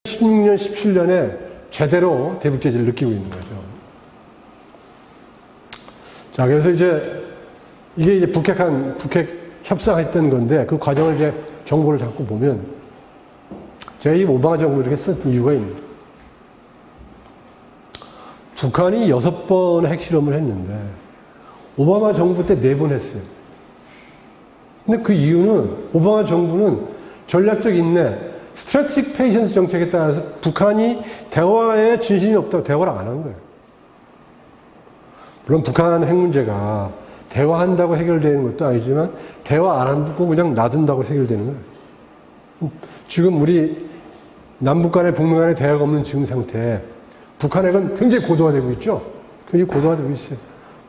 16년, 17년에 제대로 대북 제재를 느끼고 있는 거죠. 자, 그래서 이게 이제 북핵 협상했던 건데 그 과정을 이제 정보를 자꾸 보면 제가 이 오바마 정부를 이렇게 쓴 이유가 있습니다. 북한이 6번 핵실험을 했는데 오바마 정부 때 4번 했어요. 근데 그 이유는 오바마 정부는 전략적 인내, 스트래티직 페이션스 정책에 따라서 북한이 대화에 진심이 없다고 대화를 안 한 거예요. 물론 북한 핵 문제가 대화한다고 해결되는 것도 아니지만 대화 안 하고 그냥 놔둔다고 해결되는 거예요. 지금 우리 남북 간의 북미 간의 대화가 없는 지금 상태에 북한 핵은 굉장히 고도화되고 있죠. 굉장히 고도화되고 있어요.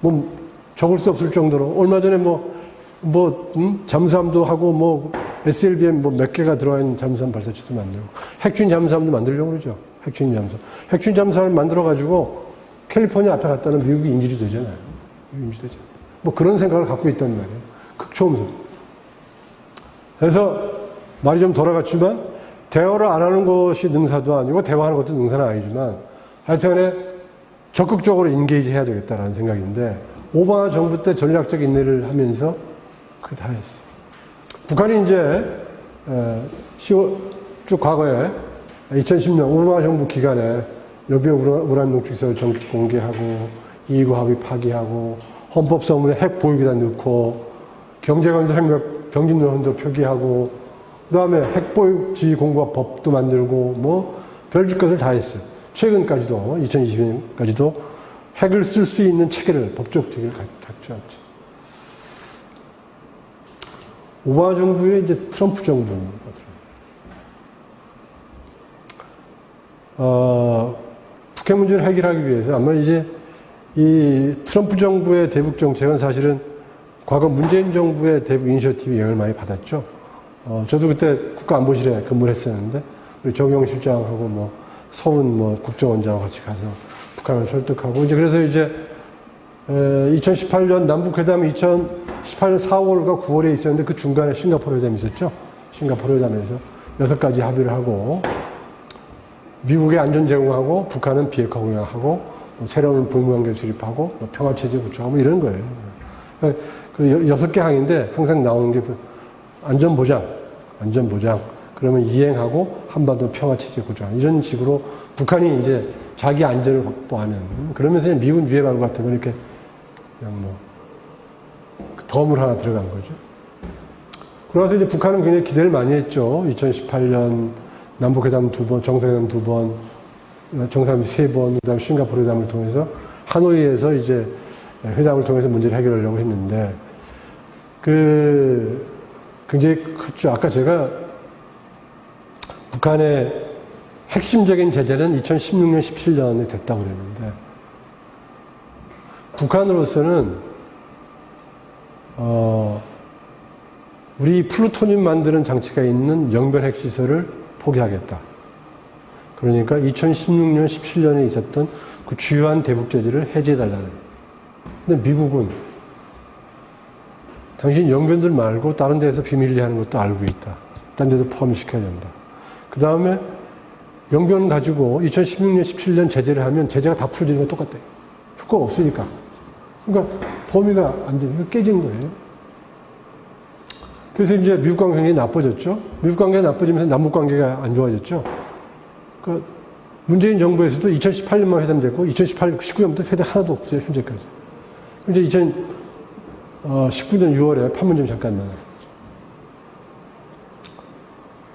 뭐 적을 수 없을 정도로 얼마 전에 잠수함도 하고 SLBM 몇 개가 들어와 있는 잠수함 발사체도 만들고 핵추진 잠수함도 만들려고 그러죠. 핵추진 잠수함. 핵추진 잠수함을 만들어가지고 캘리포니아 앞에 갔다는 미국이 인질이 되잖아요. 그런 생각을 갖고 있단 말이에요. 극초음속. 그래서 말이 좀 돌아갔지만 대화를 안 하는 것이 능사도 아니고 대화하는 것도 능사는 아니지만 하여튼간에 적극적으로 인게이지 해야 되겠다라는 생각인데 오바마 정부 때 전략적 인내를 하면서 그거 다 했어요. 북한이 이제 쭉 과거에 2010년 오바마 정부 기간에 여비오 우란 농축소 정식 공개하고 이의구 합의 파기하고 헌법 서문에 핵 보유기단 넣고 경제건설 핵력 병진노선도 표기하고 그다음에 핵보유지휘 공부와 법도 만들고 별짓 것을 다 했어요. 최근까지도 2020년까지도 핵을 쓸 수 있는 체계를 법적 체계를 갖춰왔죠. 오바마 정부의 이제 트럼프 정부가 북핵 문제를 해결하기 위해서 아마 이제 이 트럼프 정부의 대북 정책은 사실은 과거 문재인 정부의 대북 이니셔티브 영향을 많이 받았죠. 저도 그때 국가안보실에 근무를 했었는데 우리 정영 실장하고 서훈 국정원장하고 같이 가서 북한을 설득하고 그래서 2018년 남북회담이 2018년 4월과 9월에 있었는데 그 중간에 싱가포르 회담이 있었죠. 싱가포르 회담에서 6가지 합의를 하고 미국의 안전 제공하고 북한은 비핵화 공약하고 새로운 북무관계 수립하고 평화체제 구축하고 이런 거예요. 그 6개 항인데 항상 나오는 게 안전보장. 그러면 이행하고 한반도 평화체제 구축 이런 식으로 북한이 이제 자기 안전을 확보하는 그러면서 미군 유해방 같은 거 이렇게 그냥 덤을 하나 들어간 거죠. 그러면서 이제 북한은 굉장히 기대를 많이 했죠. 2018년 남북회담 2번, 정상회담 2번, 정상회담 3번, 그다음 싱가포르 회담을 통해서 하노이에서 이제 회담을 통해서 문제를 해결하려고 했는데 굉장히 컸죠. 아까 제가 북한의 핵심적인 제재는 2016년, 17년에 됐다고 그랬는데 북한으로서는 우리 플루토늄 만드는 장치가 있는 영변 핵시설을 포기하겠다. 그러니까 2016년, 17년에 있었던 그 주요한 대북 제재를 해제해달라는. 근데 미국은 당신 영변들 말고 다른 데에서 비밀리 하는 것도 알고 있다. 딴 데도 포함시켜야 된다. 그 다음에 영변 가지고 2016년, 17년 제재를 하면 제재가 다 풀어지는 건 똑같아요. 효과가 없으니까. 그러니까 범위가 안 되니까 깨진 거예요. 그래서 이제 미국 관계가 굉장히 나빠졌죠. 미국 관계가 나빠지면서 남북 관계가 안 좋아졌죠. 그러니까 문재인 정부에서도 2018년만 회담됐고 19년부터 회담 하나도 없어요. 현재까지. 이제 2019년 6월에 판문점 잠깐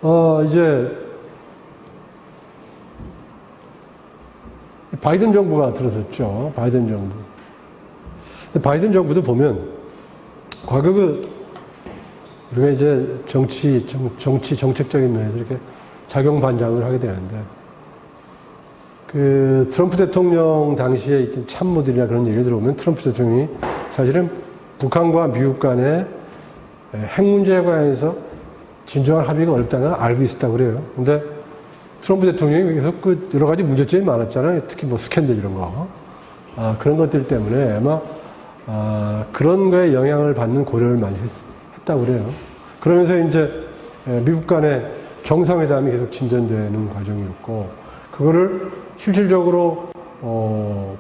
나왔어요. 이제 바이든 정부가 들어섰죠. 바이든 정부. 바이든 정부도 보면 과거 우리가 이제 정책적인 면에서 이렇게 작용 반장을 하게 되는데 트럼프 대통령 당시에 있던 참모들이나 그런 얘기를 들어보면 트럼프 대통령이 사실은 북한과 미국 간의 핵 문제에 관해서 진정한 합의가 어렵다는 걸 알고 있었다고 그래요. 근데 트럼프 대통령이 계속 여러 가지 문제점이 많았잖아요. 특히 스캔들 이런 거. 그런 것들 때문에 아마 그런 거에 영향을 받는 고려를 많이 했다고 그래요. 그러면서 이제 미국 간의 정상회담이 계속 진전되는 과정이었고, 그거를 실질적으로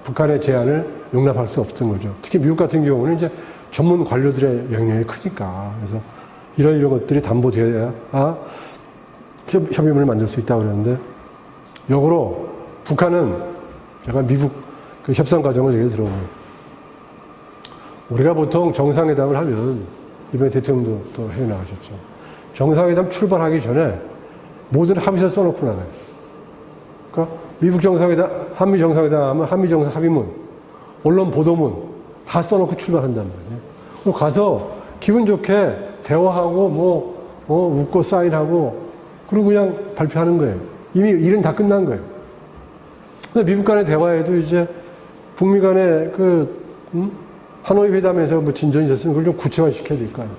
북한의 제안을 용납할 수 없던 거죠. 특히 미국 같은 경우는 이제 전문 관료들의 영향이 크니까. 그래서 이런 것들이 담보돼야 협의문을 만들 수 있다고 그러는데, 역으로 북한은 제가 미국 그 협상 과정을 얘기 들어보면, 우리가 보통 정상회담을 하면, 이번에 대통령도 또 해 나가셨죠. 정상회담 출발하기 전에 모든 합의서 써놓고 나가요. 그러니까 미국 정상회담, 한미 정상회담 하면 한미 정상 합의문, 언론 보도문 다 써놓고 출발한단 말이에요. 그리고 가서 기분 좋게 대화하고 웃고 사인하고 그리고 그냥 발표하는 거예요. 이미 일은 다 끝난 거예요. 근데 미국 간의 대화에도 이제 북미 간의 하노이 회담에서 뭐 진전이 있었으면 그걸 좀 구체화 시켜야 될 거 아니에요.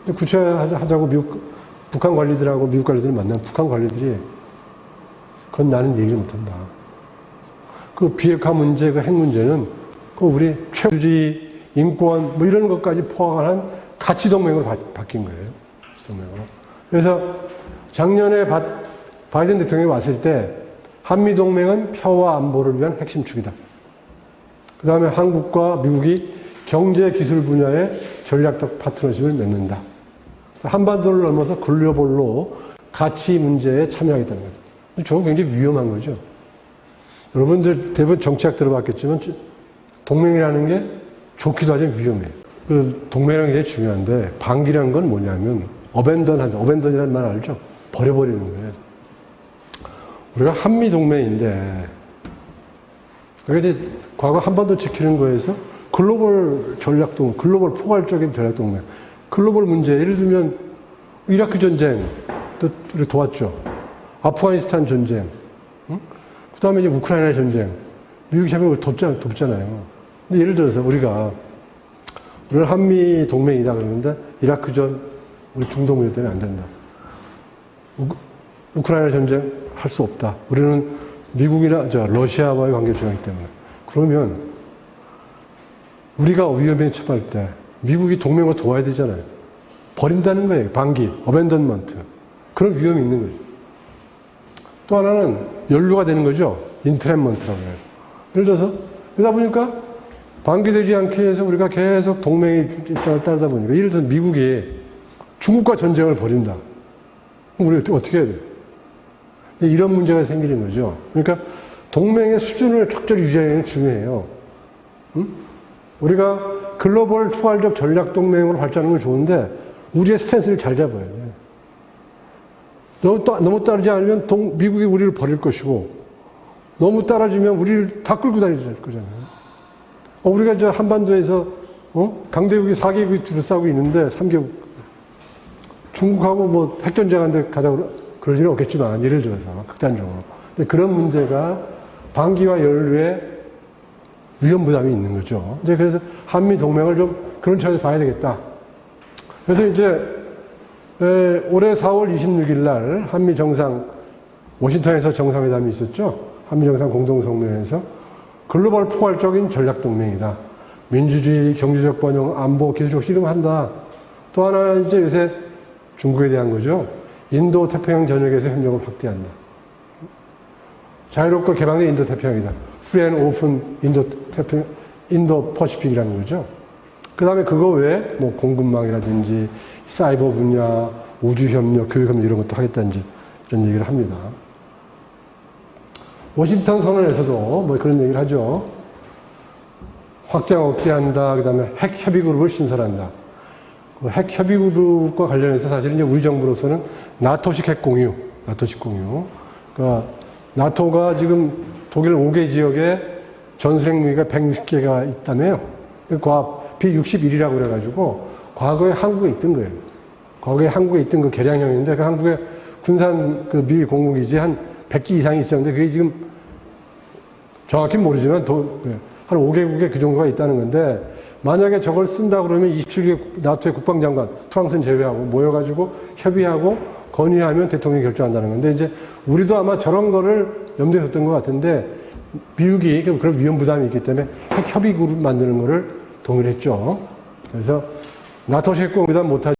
근데 구체화하자고 북한 관리들하고 미국 관리들을 만나면 북한 관리들이 그건 나는 얘기를 못한다. 그 비핵화 문제, 그 핵 문제는 그 우리 최주지, 인권 뭐 이런 것까지 포함한 가치 동맹으로 바뀐 거예요. 가치 동맹으로. 그래서 작년에 바이든 대통령이 왔을 때 한미 동맹은 평화 안보를 위한 핵심 축이다. 그 다음에 한국과 미국이 경제 기술 분야의 전략적 파트너십을 맺는다. 한반도를 넘어서 글로벌로 가치 문제에 참여하겠다는 거죠. 저거 굉장히 위험한 거죠. 여러분들 대부분 정치학 들어봤겠지만 동맹이라는 게 좋기도 하지만 위험해요. 그 동맹이라는 게 중요한데 방기라는 건 뭐냐면 어벤던이라는 말 알죠? 버려버리는 거예요. 우리가 한미 동맹인데 이제 과거 한반도 지키는 거에서 글로벌 전략동맹, 글로벌 포괄적인 전략동맹, 글로벌 문제, 예를 들면 이라크 전쟁 또 우리 도왔죠. 아프가니스탄 전쟁, 그 다음에 이제 우크라이나 전쟁, 미국이 협력을 돕잖아요. 근데 예를 들어서 우리는 한미 동맹이다 그러는데 이라크전 우리 중동 문제 때문에 안 된다. 우크라이나 전쟁 할 수 없다. 우리는 미국이나 러시아와의 관계를 중요하기 때문에. 그러면 우리가 위험에 처할 때 미국이 동맹을 도와야 되잖아요. 버린다는 거예요. 방기, 어벤던먼트. 그런 위험이 있는 거죠. 또 하나는 연루가 되는 거죠. 인트랩먼트라고 해요. 예를 들어서 그러다 보니까 방기되지 않기 위해서 우리가 계속 동맹의 입장을 따르다 보니까 예를 들어서 미국이 중국과 전쟁을 벌인다. 그럼 우리 어떻게 해야 돼요? 이런 문제가 생기는 거죠. 그러니까 동맹의 수준을 적절히 유지하는 게 중요해요. 우리가 글로벌 포괄적 전략 동맹으로 발전하는 건 좋은데 우리의 스탠스를 잘 잡아야 돼요. 너무 따르지 않으면 미국이 우리를 버릴 것이고 너무 따라주면 우리를 다 끌고 다닐 거잖아요. 우리가 한반도에서 강대국이 4개국이 둘러싸고 있는데 3개국 중국하고 뭐 핵전쟁하는데 가자고 그럴 일은 없겠지만 예를 들어서 극단적으로. 근데 그런 문제가 방기와 연루에 위험 부담이 있는 거죠. 이제 그래서 한미 동맹을 좀 그런 차원에서 봐야 되겠다. 그래서 이제 올해 4월 26일 날 한미 정상 워싱턴에서 정상회담이 있었죠. 한미 정상 공동성명에서 글로벌 포괄적인 전략 동맹이다. 민주주의, 경제적 번영, 안보, 기술적 씨름한다. 또 하나는 이제 요새 중국에 대한 거죠. 인도 태평양 전역에서 협력을 확대한다. 자유롭고 개방된 인도 태평양이다. Free and Open 인도 퍼시픽이라는 거죠. 그 다음에 그거 외에 뭐 공급망이라든지 사이버 분야, 우주 협력, 교육 협력 이런 것도 하겠다든지 이런 얘기를 합니다. 워싱턴 선언에서도 뭐 그런 얘기를 하죠. 확장 억제한다. 그 다음에 핵 협의 그룹을 신설한다. 그 핵 협의 그룹과 관련해서 사실 이제 우리 정부로서는 나토식 핵 공유, 그러니까 나토가 지금 독일 5개 지역에 전술핵 무기가 160개가 있다며요. B61이라고 그래가지고 과거에 한국에 있던 거예요. 과거에 한국에 있던 그 개량형인데 그 한국에 군산 그 미 공군기지에 한 100기 이상이 있었는데 그게 지금 정확히 모르지만 한 5개국에 그 정도가 있다는 건데 만약에 저걸 쓴다 그러면 27개 나토의 국방장관, 프랑스는 제외하고 모여가지고 협의하고 건의하면 대통령이 결정한다는 건데 이제 우리도 아마 저런 거를 염두에 뒀던 것 같은데 미국이 그런 위험 부담이 있기 때문에 핵 협의 그룹 만드는 거를 동의를 했죠. 그래서 나토식 공유단 못하지